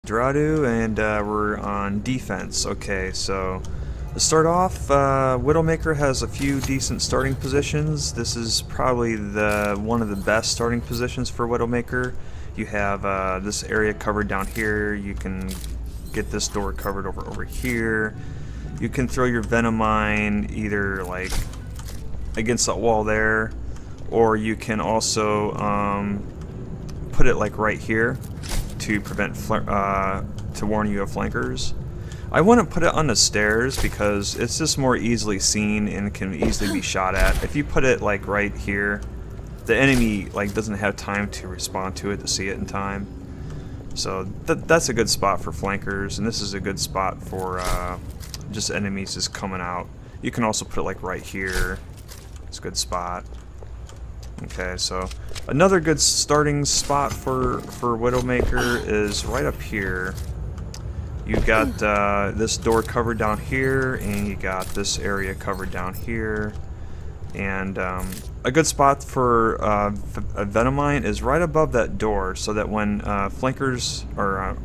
Dorado, and we're on defense. Okay, so to start off, Widowmaker has a few decent starting positions. This is probably one of the best starting positions for Widowmaker. You have this area covered down here. You can get this door covered over here. You can throw your venom mine either like against that wall there, or you can also put it like right here to prevent to warn you of flankers. I wouldn't put it on the stairs because it's just more easily seen and can easily be shot at. If you put it like right here, the enemy like doesn't have time to respond to it to see it in time. So that's a good spot for flankers, and this is a good spot for just enemies just coming out. You can also put it like right here. It's a good spot. Okay, so another good starting spot for Widowmaker is right up here. You got this door covered down here, and you got this area covered down here. And a good spot for a venom mine is right above that door, so that when flankers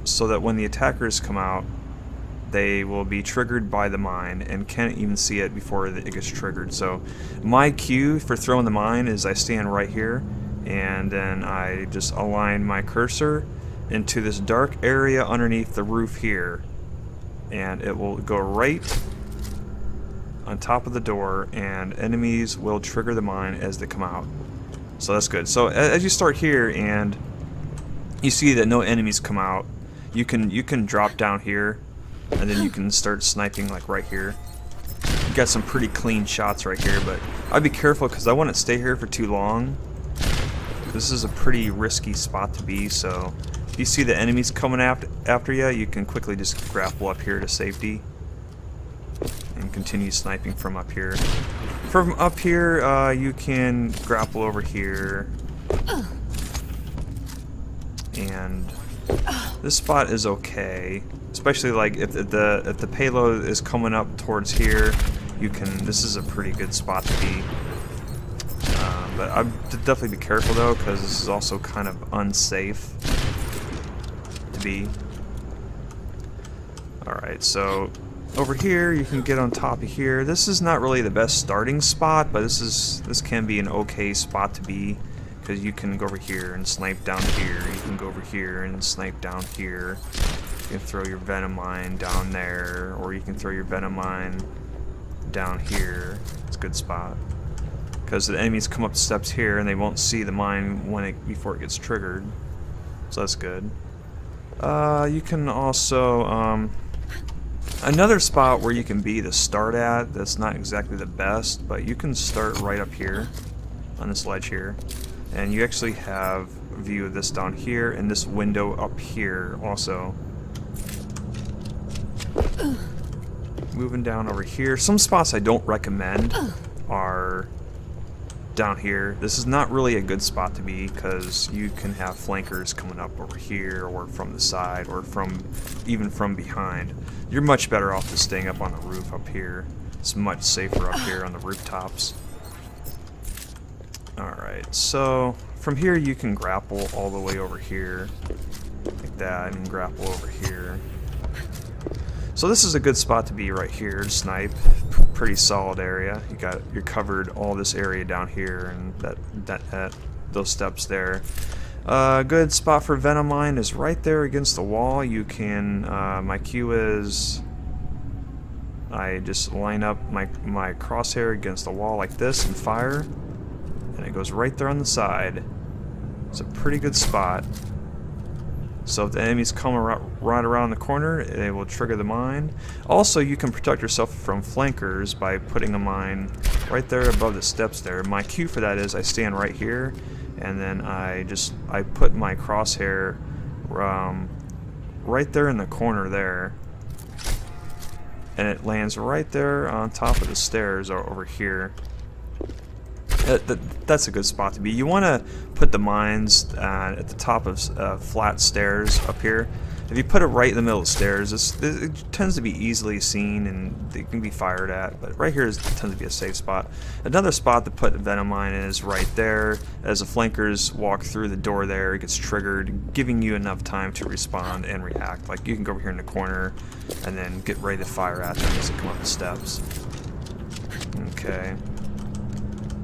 so that when the attackers come out, they will be triggered by the mine and can't even see it before it gets triggered. So my cue for throwing the mine is I stand right here, and then I just align my cursor into this dark area underneath the roof here, and it will go right on top of the door, and enemies will trigger the mine as they come out. So that's good. So as you start here and you see that no enemies come out, you can drop down here, and then you can start sniping like right here. You got some pretty clean shots right here, but I'd be careful because I wouldn't stay here for too long. This is a pretty risky spot to be, so if you see the enemies coming after you, you can quickly just grapple up here to safety and continue sniping from up here. From up here, you can grapple over here, and this spot is okay, especially like if the payload is coming up towards here. This is a pretty good spot to be. But I'd definitely be careful though, because this is also kind of unsafe to be. Alright, so over here you can get on top of here. This is not really the best starting spot, but this can be an okay spot to be, because you can go over here and snipe down here. You can go over here and snipe down here. You can throw your venom mine down there, or you can throw your venom mine down here. It's a good spot, because the enemies come up the steps here and they won't see the mine before it gets triggered. So that's good. You can also another spot where you can be to start at that's not exactly the best, but you can start right up here on this ledge here, and you actually have a view of this down here and this window up here also. Moving down over here, some spots I don't recommend are down here. This is not really a good spot to be, because you can have flankers coming up over here, or from the side, or even from behind. You're much better off just staying up on the roof up here. It's much safer up here on the rooftops. Alright, so from here you can grapple all the way over here like that, and grapple over here. So this is a good spot to be right here to snipe. Pretty solid area. You're covered all this area down here, and those steps there. Good spot for venom mine is right there against the wall. You can my cue is I just line up my crosshair against the wall like this and fire, and it goes right there on the side. It's a pretty good spot. So if the enemies come right around the corner, they will trigger the mine. Also, you can protect yourself from flankers by putting a mine right there above the steps there. My cue for that is I stand right here, and then I put my crosshair right there in the corner there, and it lands right there on top of the stairs over here. That's a good spot to be. You want to put the mines at the top of flat stairs up here, If you put it right in the middle of the stairs, it tends to be easily seen and it can be fired at, but right here tends to be a safe spot. Another spot to put a venom mine is right there. As the flankers walk through the door there, it gets triggered, giving you enough time to respond and react. Like, you can go over here in the corner and then get ready to fire at them as they come up the steps. Okay.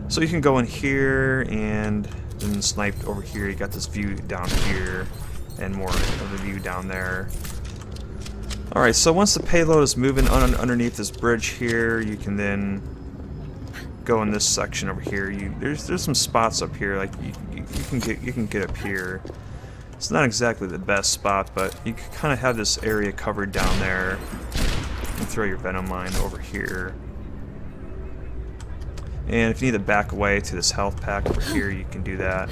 So you can go in here and then snipe over here. You got this view down here and more of the view down there. Alright, so once the payload is moving underneath this bridge here, you can then go in this section over here. There's some spots up here, like you can get up here. It's not exactly the best spot, but you can kind of have this area covered down there. You can throw your venom mine over here. And if you need to back away to this health pack over here, you can do that.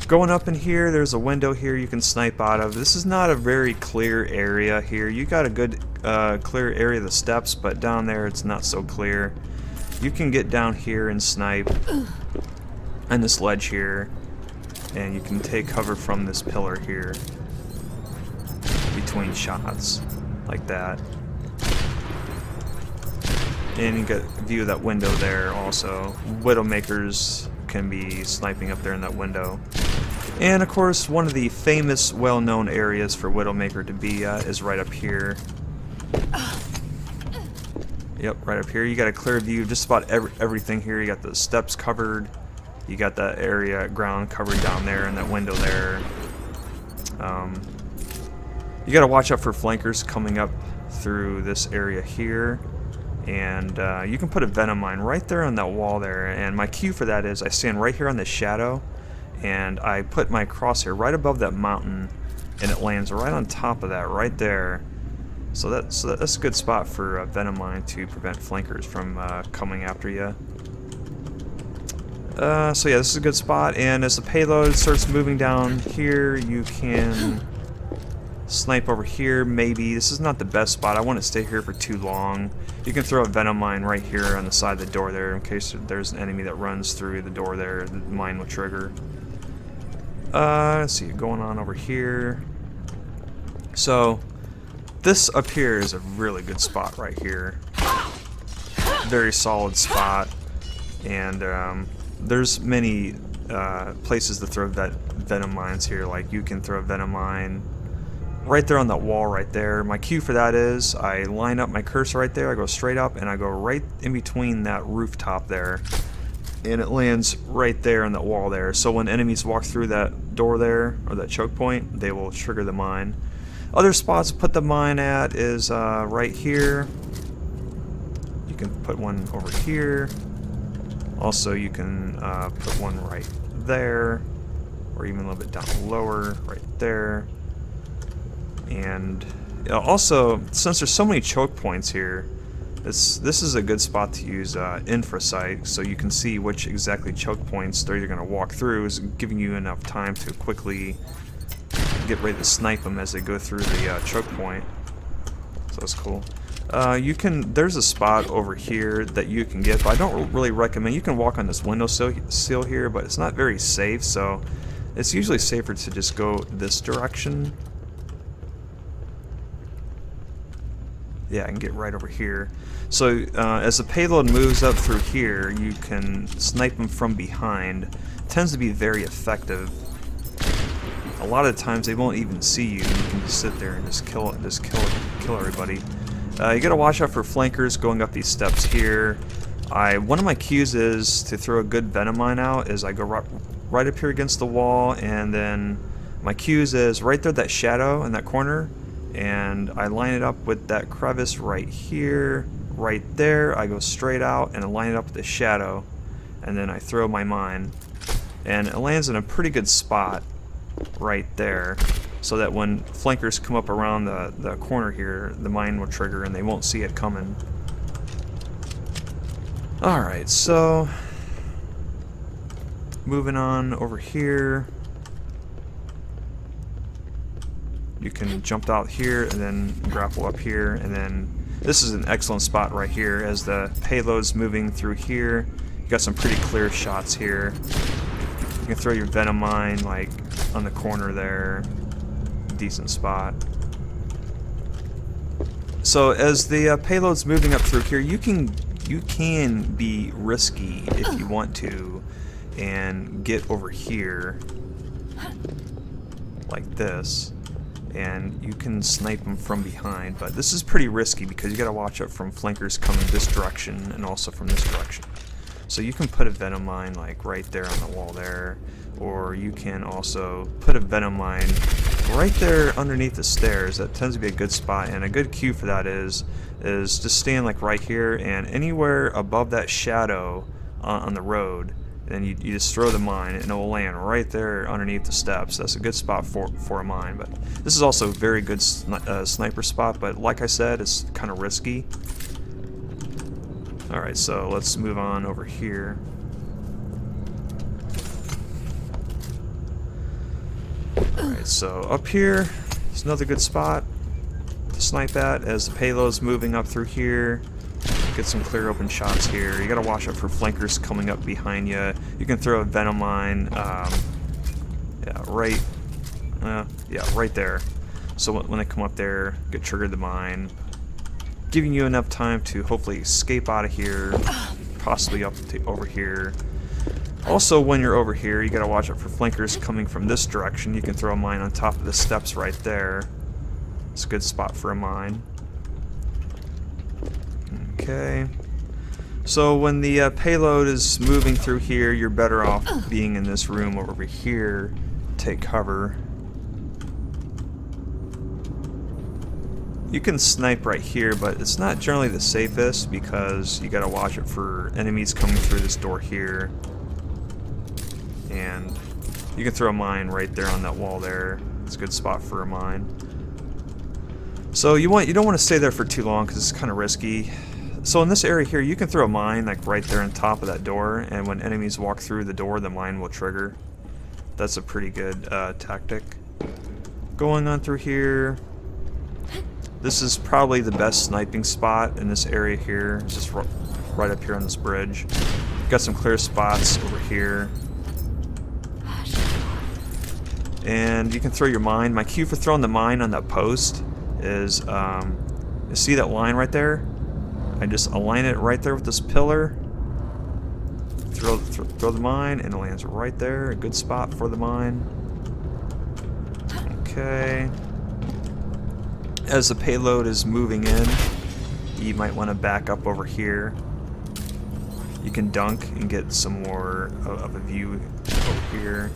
Going up in here, there's a window here you can snipe out of. This is not a very clear area here. You got a good clear area of the steps, but down there it's not so clear. You can get down here and snipe on this ledge here, and you can take cover from this pillar here between shots, like that. And you get a view of that window there also. Widowmakers can be sniping up there in that window. And of course, one of the famous, well-known areas for Widowmaker to be is right up here. Yep, right up here. You got a clear view of just about everything here. You got the steps covered. You got that area, ground covered down there, and that window there. You got to watch out for flankers coming up through this area here. And you can put a venom mine right there on that wall there. And my cue for that is I stand right here on the shadow, and I put my crosshair right above that mountain, and it lands right on top of that, right there. So that's a good spot for a venom mine to prevent flankers from coming after you. So yeah, this is a good spot. And as the payload starts moving down here, you can snipe over here. Maybe this is not the best spot. I wouldn't stay here for too long. You can throw a venom mine right here on the side of the door there in case there's an enemy that runs through the door there. The mine will trigger. Let's see, going on over here. So this up here is a really good spot right here. Very solid spot, and there's many places to throw venom mines here. Like, you can throw a venom mine right there on that wall right there. My cue for that is I line up my cursor right there, I go straight up, and I go right in between that rooftop there, and it lands right there on that wall there. So when enemies walk through that door there, or that choke point, they will trigger the mine. Other spots to put the mine at is right here. You can put one over here. Also, you can put one right there, or even a little bit down lower, right there. And also, since there's so many choke points here, this is a good spot to use infrasight, so you can see which exactly choke points they're going to walk through, is giving you enough time to quickly get ready to snipe them as they go through the choke point. So that's cool. There's a spot over here that you can get, but I don't really recommend. You can walk on this windowsill here, but it's not very safe, so it's usually safer to just go this direction. Yeah, I can get right over here. So as the payload moves up through here, you can snipe them from behind. It tends to be very effective. A lot of times they won't even see you. You can just sit there and just kill everybody. You gotta watch out for flankers going up these steps here. One of my cues is to throw a good venom mine out. Is I go right up here against the wall, and then my cues is right there, that shadow in that corner. And I line it up with that crevice right here, right there. I go straight out and I line it up with the shadow, and then I throw my mine, and it lands in a pretty good spot right there, so that when flankers come up around the corner here, the mine will trigger and they won't see it coming. Alright, so moving on over here. You can jump out here and then grapple up here, and then this is an excellent spot right here as the payload's moving through here. You got some pretty clear shots here. You can throw your venom mine like on the corner there. Decent spot. So as the payload's moving up through here, you can be risky if you want to and get over here like this, and you can snipe them from behind, but this is pretty risky because you gotta watch out from flankers coming this direction and also from this direction. So you can put a venom mine like right there on the wall there, or you can also put a venom mine right there underneath the stairs. That tends to be a good spot, and a good cue for that is just stand like right here, and anywhere above that shadow on the road, then you just throw the mine and it will land right there underneath the steps. That's a good spot for a mine, but this is also a very good sniper spot, but like I said, it's kind of risky. Alright, so let's move on over here. Alright, so up here is another good spot to snipe at as the payload's moving up through here. Get some clear open shots here. You gotta watch out for flankers coming up behind you. You can throw a venom mine, right there. So when they come up there, get triggered the mine, giving you enough time to hopefully escape out of here, possibly up to over here. Also, when you're over here, you gotta watch out for flankers coming from this direction. You can throw a mine on top of the steps right there. It's a good spot for a mine. Okay. So when the payload is moving through here, you're better off being in this room over here. Take cover. You can snipe right here, but it's not generally the safest because you gotta watch it for enemies coming through this door here. And you can throw a mine right there on that wall there. It's a good spot for a mine. So you don't want to stay there for too long because it's kind of risky. So in this area here, you can throw a mine like right there on top of that door, and when enemies walk through the door, the mine will trigger. That's a pretty good tactic. Going on through here. This is probably the best sniping spot in this area here. It's just right up here on this bridge. Got some clear spots over here. And you can throw your mine. My cue for throwing the mine on that post is, you see that line right there? I just align it right there with this pillar. Throw the mine, and it lands right there. A good spot for the mine. Okay. As the payload is moving in, you might want to back up over here. You can dunk and get some more of a view over here.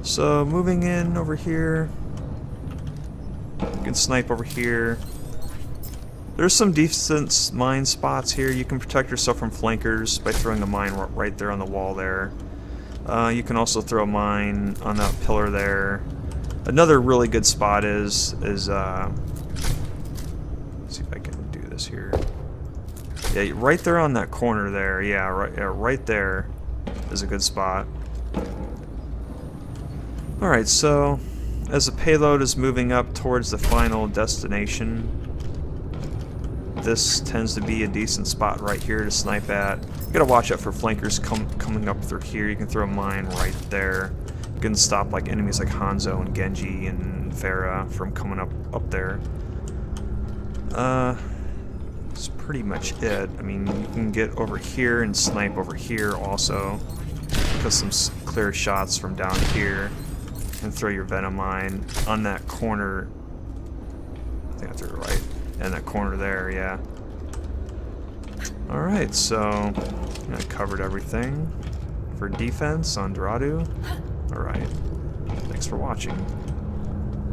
So moving in over here, you can snipe over here. There's some decent mine spots here. You can protect yourself from flankers by throwing a mine right there on the wall there. You can also throw a mine on that pillar there. Another really good spot is let's see if I can do this here. Yeah, right there on that corner there. Yeah, right there is a good spot. Alright, so as the payload is moving up towards the final destination, this tends to be a decent spot right here to snipe at. You gotta watch out for flankers coming up through here. You can throw a mine right there. You can stop like enemies like Hanzo and Genji and Pharah from coming up there. That's pretty much it. I mean, you can get over here and snipe over here also. Get some clear shots from down here. And throw your venom mine on that corner. I think I threw it right. And that corner there, yeah. Alright, so I covered everything for defense on Dorado. Alright. Thanks for watching.